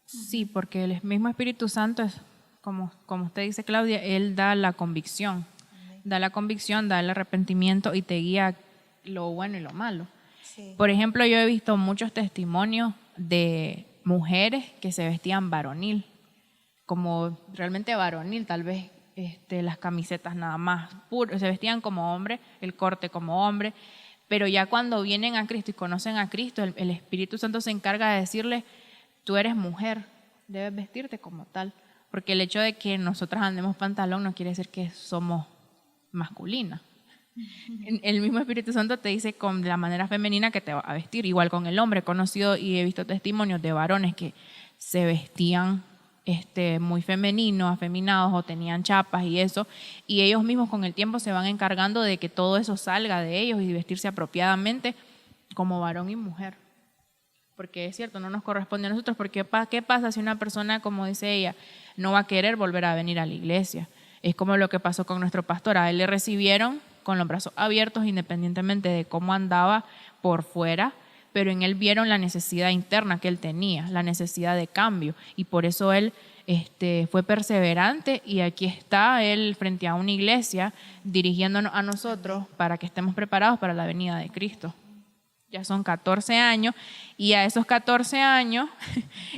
Sí, porque el mismo Espíritu Santo es, como usted dice, Claudia, Él da la convicción, da el arrepentimiento y te guía lo bueno y lo malo. Sí. Por ejemplo, yo he visto muchos testimonios de mujeres que se vestían varonil, como realmente varonil, tal vez las camisetas nada más, se vestían como hombre, el corte como hombre, pero ya cuando vienen a Cristo y conocen a Cristo, el Espíritu Santo se encarga de decirles, tú eres mujer, debes vestirte como tal, porque el hecho de que nosotras andemos pantalón no quiere decir que somos masculinas. El mismo Espíritu Santo te dice con la manera femenina que te va a vestir, igual con el hombre. He conocido y he visto testimonios de varones que se vestían muy femeninos, afeminados o tenían chapas y eso, y ellos mismos con el tiempo se van encargando de que todo eso salga de ellos y vestirse apropiadamente como varón y mujer, porque es cierto, no nos corresponde a nosotros, porque ¿qué pasa si una persona, como dice ella, no va a querer volver a venir a la iglesia? Es como lo que pasó con nuestro pastor, a él le recibieron con los brazos abiertos independientemente de cómo andaba por fuera, pero en él vieron la necesidad interna que él tenía, la necesidad de cambio, y por eso él fue perseverante, y aquí está él frente a una iglesia dirigiéndonos a nosotros para que estemos preparados para la venida de Cristo. Ya son 14 años, y a esos 14 años,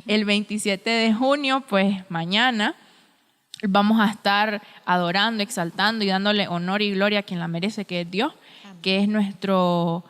el 27 de junio, pues mañana, vamos a estar adorando, exaltando y dándole honor y gloria a quien la merece, que es Dios, que es nuestro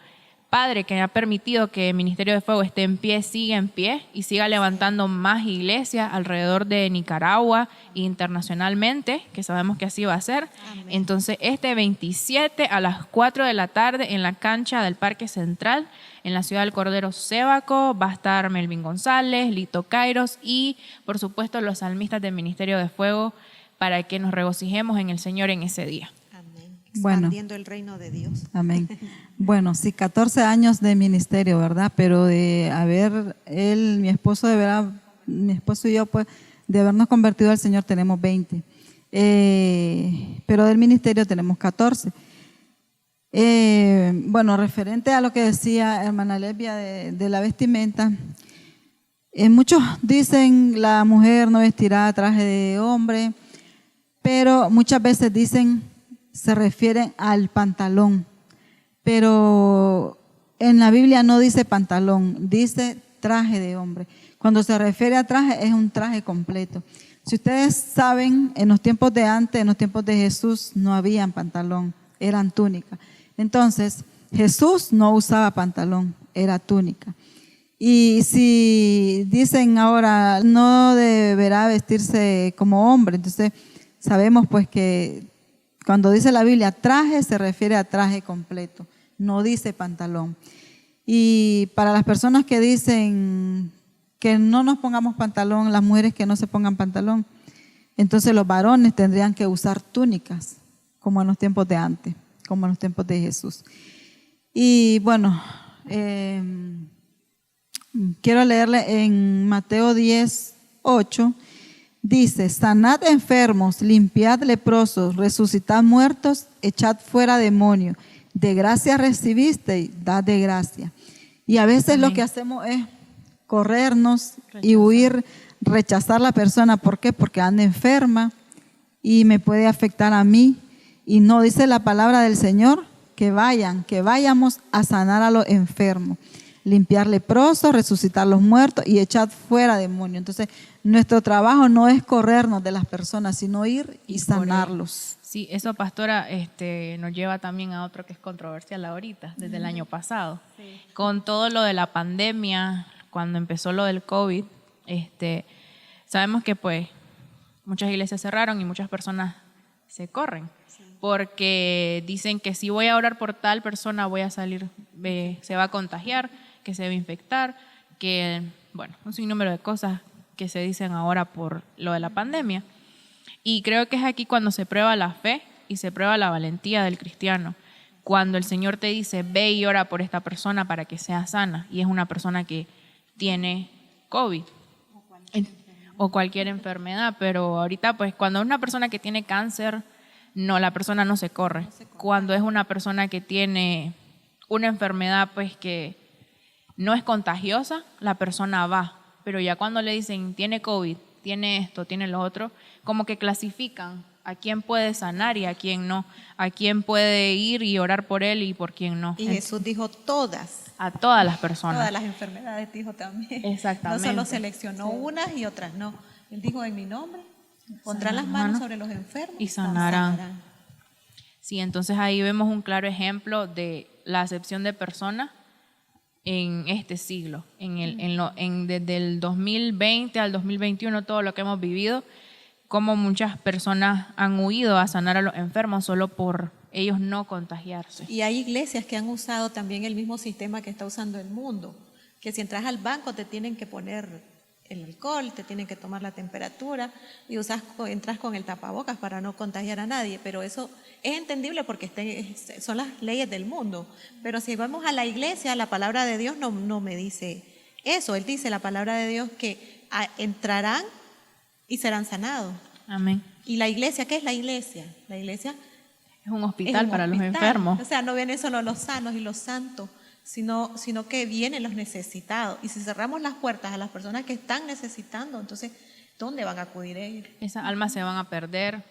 Padre, que ha permitido que el Ministerio de Fuego esté en pie, siga en pie y siga levantando más iglesias alrededor de Nicaragua e internacionalmente, que sabemos que así va a ser. Amén. Entonces, 27 a las 4 de la tarde en la cancha del Parque Central, en la ciudad del Cordero Sébaco, va a estar Melvin González, Lito Kairos y, por supuesto, los salmistas del Ministerio de Fuego, para que nos regocijemos en el Señor en ese día. Expandiendo el reino de Dios. Amén. Bueno, sí, 14 años de ministerio, ¿verdad? Pero de haber mi esposo y yo, pues, de habernos convertido al Señor tenemos 20. Pero del ministerio tenemos 14. Bueno, referente a lo que decía hermana Lesbia de la vestimenta, muchos dicen la mujer no vestirá traje de hombre, pero muchas veces dicen se refieren al pantalón, pero en la Biblia no dice pantalón, dice traje de hombre. Cuando se refiere a traje, es un traje completo. Si ustedes saben, en los tiempos de antes, en los tiempos de Jesús, no habían pantalón, eran túnica. Entonces, Jesús no usaba pantalón, era túnica. Y si dicen ahora, no deberá vestirse como hombre, entonces sabemos pues que cuando dice la Biblia traje, se refiere a traje completo, no dice pantalón. Y para las personas que dicen que no nos pongamos pantalón, las mujeres que no se pongan pantalón, entonces los varones tendrían que usar túnicas, como en los tiempos de antes, como en los tiempos de Jesús. Y bueno, quiero leerle en Mateo 10:8, dice: sanad enfermos, limpiad leprosos, resucitad muertos, echad fuera demonios. De gracia recibisteis, dad de gracia. Y a veces Amén. Lo que hacemos es corrernos y huir, rechazar la persona. ¿Por qué? Porque anda enferma y me puede afectar a mí. Y no dice la palabra del Señor que vayamos a sanar a los enfermos, limpiar leprosos, resucitar los muertos y echar fuera demonios. Entonces, nuestro trabajo no es corrernos de las personas, sino ir y sanarlos. Sí, eso, pastora, nos lleva también a otro que es controversial ahorita, desde el año pasado. Sí. Con todo lo de la pandemia, cuando empezó lo del COVID, sabemos que pues muchas iglesias cerraron y muchas personas se corren. Sí. Porque dicen que si voy a orar por tal persona voy a salir, se va a contagiar, que se va a infectar, que, bueno, un sinnúmero de cosas que se dicen ahora por lo de la pandemia. Y creo que es aquí cuando se prueba la fe y se prueba la valentía del cristiano. Cuando el Señor te dice, ve y ora por esta persona para que sea sana, y es una persona que tiene COVID o cualquier enfermedad, pero ahorita pues cuando es una persona que tiene cáncer, no, la persona no se corre. Cuando es una persona que tiene una enfermedad pues que no es contagiosa, la persona va, pero ya cuando le dicen tiene COVID, tiene esto, tiene lo otro, como que clasifican a quién puede sanar y a quién no, a quién puede ir y orar por él y por quién no. Y Jesús dijo todas. A todas las personas. Todas las enfermedades dijo también. Exactamente. No solo seleccionó unas y otras, no. Él dijo en mi nombre, pondrán las manos sobre los enfermos y sanarán. Sí, entonces ahí vemos un claro ejemplo de la acepción de personas en este siglo, desde el 2020 al 2021, todo lo que hemos vivido, como muchas personas han huido a sanar a los enfermos solo por ellos no contagiarse. Y hay iglesias que han usado también el mismo sistema que está usando el mundo, que si entras al banco te tienen que poner el alcohol, te tienen que tomar la temperatura y entras con el tapabocas para no contagiar a nadie, pero eso es entendible porque son las leyes del mundo. Pero si vamos a la iglesia, la palabra de Dios no me dice eso. Él dice, la palabra de Dios, que entrarán y serán sanados. Amén. ¿Y la iglesia qué es la iglesia? La iglesia es un hospital para los enfermos. O sea, no vienen solo los sanos y los santos, sino que vienen los necesitados. Y si cerramos las puertas a las personas que están necesitando, entonces, ¿dónde van a acudir ellos? Esas almas se van a perder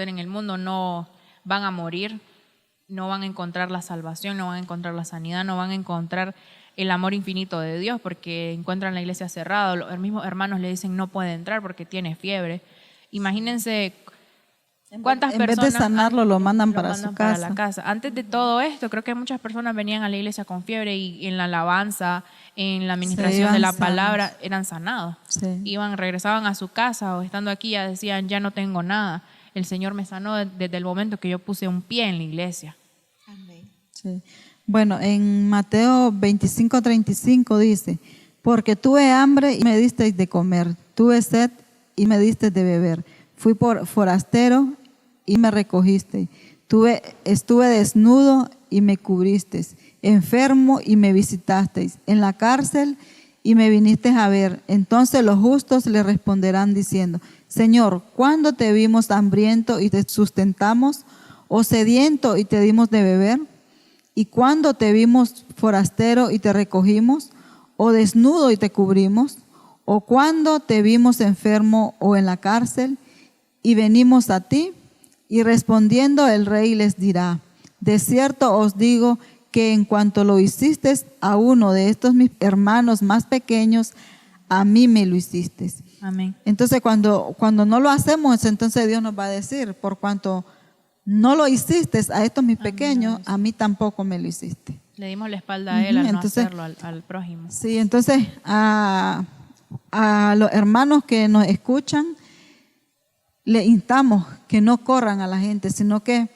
en el mundo, no van a morir, no van a encontrar la salvación, no van a encontrar la sanidad, no van a encontrar el amor infinito de Dios, porque encuentran la iglesia cerrada. Los mismos hermanos le dicen no puede entrar porque tiene fiebre. Imagínense cuántas personas, en vez de sanarlo, lo mandan para su casa. Para la casa. Antes de todo esto, creo que muchas personas venían a la iglesia con fiebre y en la alabanza, en la administración de la palabra, eran sanados. Sí. Regresaban a su casa o estando aquí ya decían, ya no tengo nada. El Señor me sanó desde el momento que yo puse un pie en la iglesia. Amén. Sí. Bueno, en Mateo 25:35 dice, porque tuve hambre y me disteis de comer, tuve sed y me disteis de beber, fui por forastero y me recogisteis, estuve desnudo y me cubristeis, enfermo y me visitasteis, en la cárcel y me vinisteis a ver. Entonces los justos le responderán diciendo, Señor, ¿cuándo te vimos hambriento y te sustentamos, o sediento y te dimos de beber? ¿Y cuándo te vimos forastero y te recogimos, o desnudo y te cubrimos? ¿O cuándo te vimos enfermo o en la cárcel y venimos a ti? Y respondiendo el rey les dirá: de cierto os digo que en cuanto lo hiciste a uno de estos mis hermanos más pequeños, a mí me lo hiciste. Amén. Entonces cuando no lo hacemos, entonces Dios nos va a decir: por cuanto no lo hiciste a estos mis pequeños, a mí tampoco me lo hiciste. Le dimos la espalda a él al Entonces, no hacerlo al prójimo. Sí, entonces a los hermanos que nos escuchan, le instamos que no corran a la gente, sino que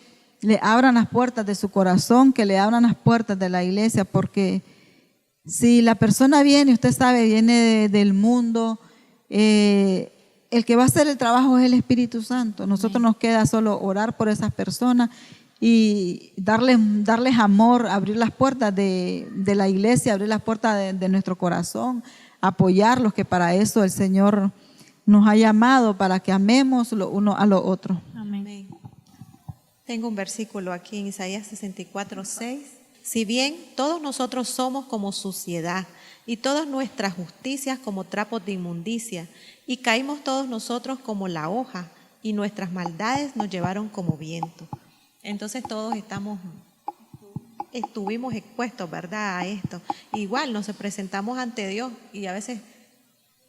le abran las puertas de su corazón, que le abran las puertas de la iglesia, porque si la persona viene, usted sabe, viene del mundo, el que va a hacer el trabajo es el Espíritu Santo. Nosotros nos queda solo orar por esas personas y darles amor, abrir las puertas de la iglesia, abrir las puertas de nuestro corazón, apoyarlos, que para eso el Señor nos ha llamado, para que amemos lo uno a lo otro. Amén. Amén. Tengo un versículo aquí en Isaías 64:6. Si bien todos nosotros somos como suciedad y todas nuestras justicias como trapos de inmundicia, y caímos todos nosotros como la hoja, y nuestras maldades nos llevaron como viento. Entonces todos estuvimos expuestos, ¿verdad?, a esto. Igual nos presentamos ante Dios y a veces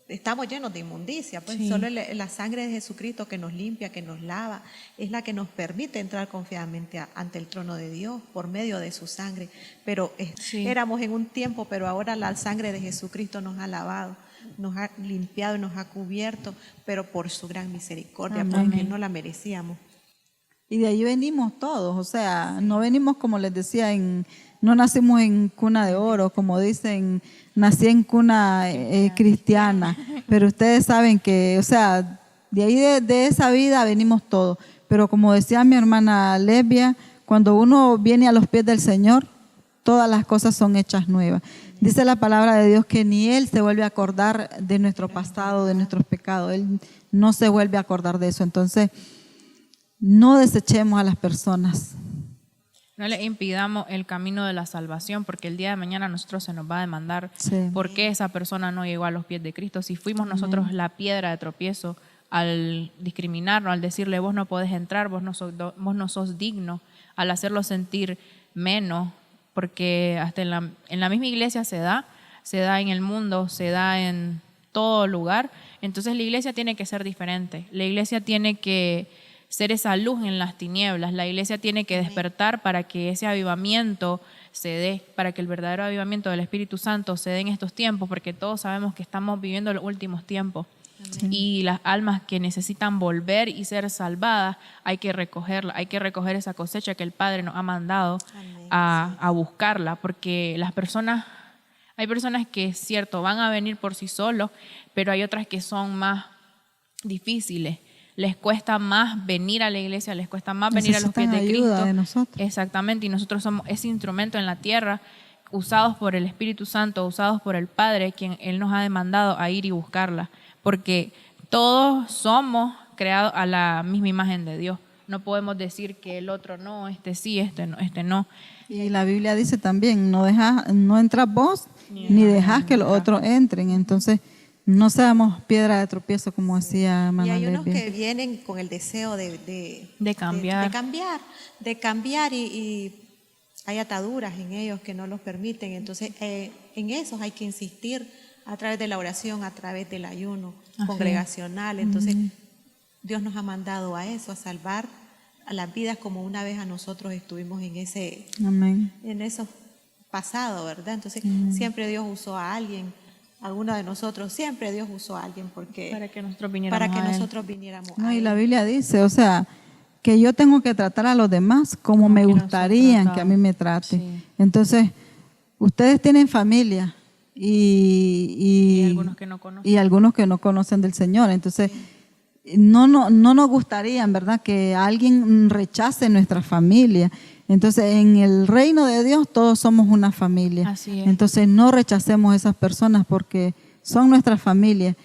estamos llenos de inmundicia, pues Sí. solo la sangre de Jesucristo que nos limpia, que nos lava, es la que nos permite entrar confiadamente ante el trono de Dios por medio de su sangre. Pero Sí. éramos en un tiempo, pero ahora la sangre de Jesucristo nos ha lavado, nos ha limpiado y nos ha cubierto, pero por su gran misericordia, Amén. porque no la merecíamos. Y de ahí venimos todos, o sea, no venimos, como les decía, no nacimos en cuna de oro, como dicen, nací en cuna cristiana, pero ustedes saben que, o sea, de ahí de esa vida venimos todos. Pero como decía mi hermana Lesbia, cuando uno viene a los pies del Señor, todas las cosas son hechas nuevas. Dice la palabra de Dios que ni Él se vuelve a acordar de nuestro pasado, de nuestros pecados. Él no se vuelve a acordar de eso. Entonces, no desechemos a las personas. No le impidamos el camino de la salvación, porque el día de mañana a nosotros se nos va a demandar Sí. por qué esa persona no llegó a los pies de Cristo. Si fuimos nosotros la piedra de tropiezo al discriminarnos, al decirle vos no podés entrar, vos no sos digno, al hacerlo sentir menos, porque hasta en la misma iglesia se da en el mundo, se da en todo lugar. Entonces la iglesia tiene que ser diferente. La iglesia tiene que ser esa luz en las tinieblas. La iglesia tiene que despertar para que ese avivamiento se dé, para que el verdadero avivamiento del Espíritu Santo se dé en estos tiempos, porque todos sabemos que estamos viviendo los últimos tiempos. Y las almas que necesitan volver y ser salvadas, hay que recogerla, hay que recoger esa cosecha que el Padre nos ha mandado a buscarla, porque hay personas que es cierto, van a venir por sí solos, pero hay otras que son más difíciles. Les cuesta más venir a la iglesia, les cuesta más venir a los pies de Necesitan Cristo. ayuda de nosotros. Exactamente, y nosotros somos ese instrumento en la tierra, usados por el Espíritu Santo, usados por el Padre, quien Él nos ha demandado a ir y buscarla, porque todos somos creados a la misma imagen de Dios. No podemos decir que el otro no, este sí, este no. Y la Biblia dice también, no entras vos, ni dejás que los otros entren. Entonces, no seamos piedra de tropiezo, como decía Y hermana hay unos Lesbia. que vienen con el deseo De cambiar. de cambiar y hay ataduras en ellos que no los permiten. Entonces, en esos hay que insistir a través de la oración, a través del ayuno congregacional. Entonces, Dios nos ha mandado a eso, a salvar a las vidas, como una vez a nosotros estuvimos Amén. en eso pasado, ¿verdad? Entonces, siempre Dios usó a alguien. Alguno de nosotros, siempre Dios usó a alguien porque Para que nosotros viniéramos No, a y Él. la Biblia dice, o sea, que yo tengo que tratar a los demás como Como me quiero ser gustaría tratado. que a mí me trate. Sí. Entonces, ustedes tienen familia Y algunos que no conocen. y algunos que no conocen del Señor. Entonces, no nos gustaría, en verdad, que alguien rechace nuestra familia. Entonces, en el reino de Dios todos somos una familia. Así es. Entonces, no rechacemos a esas personas porque son nuestra familia.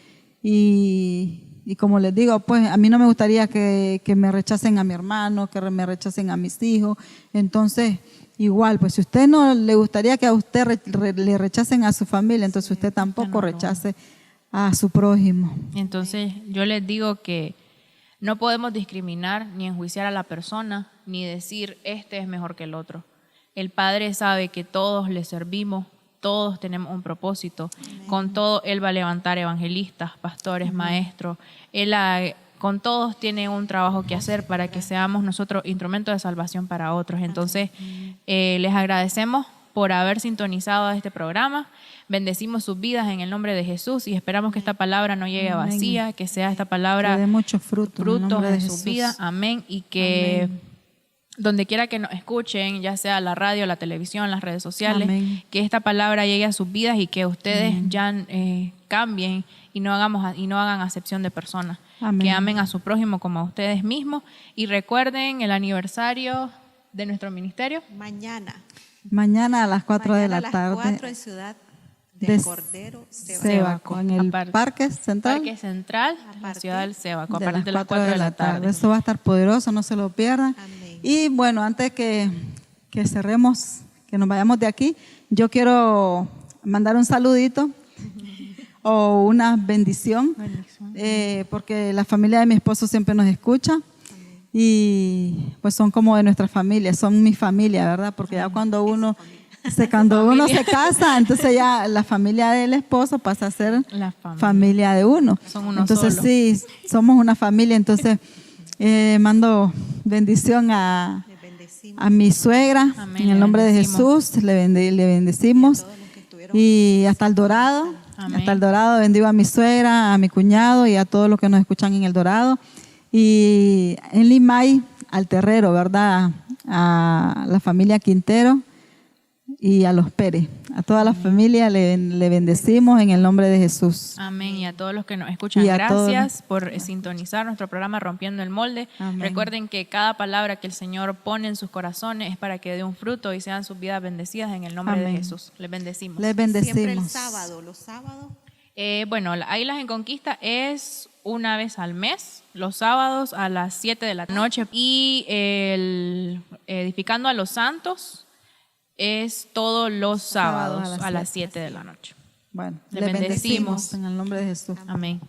Y como les digo, pues a mí no me gustaría que me rechacen a mi hermano, que me rechacen a mis hijos. Entonces, igual, pues si usted no le gustaría que a usted le rechacen a su familia, entonces usted tampoco no lo rechace a su prójimo. Entonces yo les digo que No podemos discriminar ni enjuiciar a la persona, ni decir este es mejor que el otro. El Padre sabe que todos le servimos, todos tenemos un propósito. Con todo, Él va a levantar evangelistas, pastores, maestros. Con todos tiene un trabajo que hacer para que seamos nosotros instrumentos de salvación para otros. Entonces, les agradecemos por haber sintonizado este programa. Bendecimos sus vidas en el nombre de Jesús y esperamos que esta palabra no llegue vacía, que sea esta palabra que dé mucho fruto en sus vidas. Amén. Y que donde quiera que nos escuchen, ya sea la radio, la televisión, las redes sociales, que esta palabra llegue a sus vidas y que ustedes ya cambien y no hagan acepción de personas. Que amen a su prójimo como a ustedes mismos. Y recuerden el aniversario de nuestro ministerio. Mañana a las 4 de la tarde. A las 4 en Ciudad de Cordero, Sébaco, en el Parque Central. Parque Central, la ciudad del Sébaco, a partir de las 4 de la tarde. Eso va a estar poderoso, no se lo pierdan. Amén. Y bueno, antes que cerremos, que nos vayamos de aquí, yo quiero mandar un saludito o una bendición, porque la familia de mi esposo siempre nos escucha. Y pues son como de nuestra familia, son mi familia, ¿verdad? Porque ya cuando uno se casa, entonces ya la familia del esposo pasa a ser la familia de uno. Son uno entonces solo. Sí, somos una familia. Entonces mando bendición a mi suegra. Amén. En el nombre de Jesús le bendecimos. Y hasta El Dorado. Amén. Hasta El Dorado bendigo a mi suegra, a mi cuñado y a todos los que nos escuchan en El Dorado. Y en Limay, al Terrero, ¿verdad? A la familia Quintero y a los Pérez. A toda la familia le bendecimos en el nombre de Jesús. Amén. Y a todos los que nos escuchan, gracias por sintonizar nuestro programa Rompiendo el Molde. Amén. Recuerden que cada palabra que el Señor pone en sus corazones es para que dé un fruto y sean sus vidas bendecidas en el nombre de Jesús. Les bendecimos. Les bendecimos. Siempre el sábado, los sábados. Bueno, Águilas en Conquista es una vez al mes, los sábados a las 7 de la noche. Y el Edificando a los Santos es todos los sábados a las 7 de la noche. Bueno, les bendecimos en el nombre de Jesús. Amén.